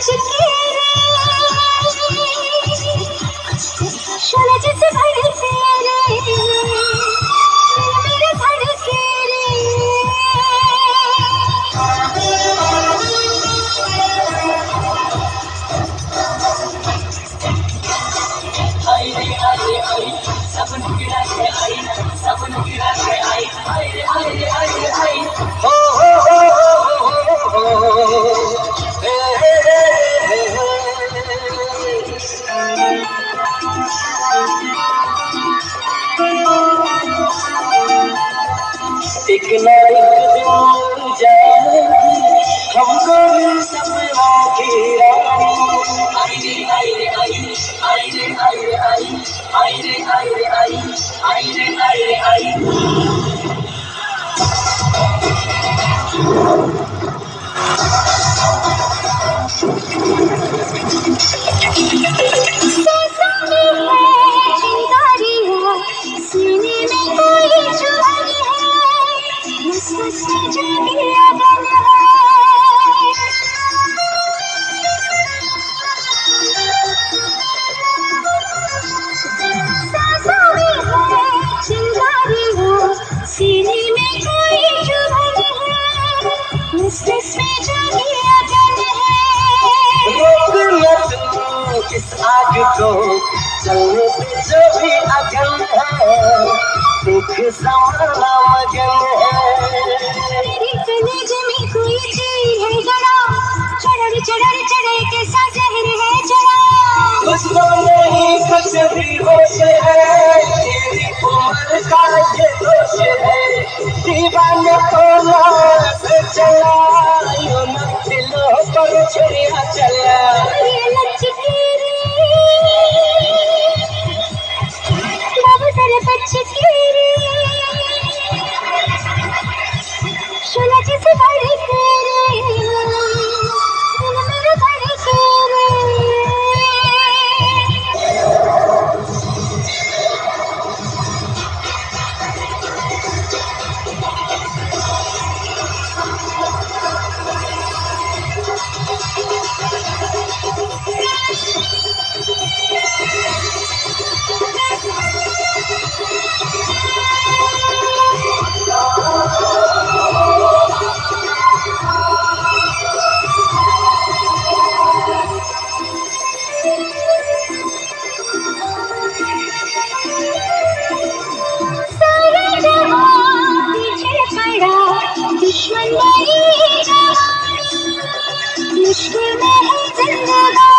के शोला जैसे भड़के रे मेरे धड़के रे। आई रे आई आई सपन गिरा के आई सपन गिरा के आई आई रे आई रे आई रे आई हो एक ना एक दिन जाएगी हमको सपना की रानी। आई रे आई रे आई आई रे आई रे आई आई रे आई रे आई आई रे आई रे आई। सीने में कोई जुबान है बस जागी अगन है सांसों में है चिंगारी हो सीने में कोई जुबान है बस जागी अगन है। रोक मत इस आग को जलने पे जो भी अगन है दुख संभाला मगन है। मेरी कलेजे में कोई तीर है गड़ा चढ़ चढ़ चढ़े के साथ जहर है जड़ा। उसको नहीं कुछ भी होश है तेरी उम्र का ये दोष है दीवाने को नाच चला यूं दिलों पर छुरियां चला। ये लचके बच्चे शोला जैसे भड़के रे दिल मेरा धड़के रे। दुश्मन नहीं मुश्किल में है जिंदगानी।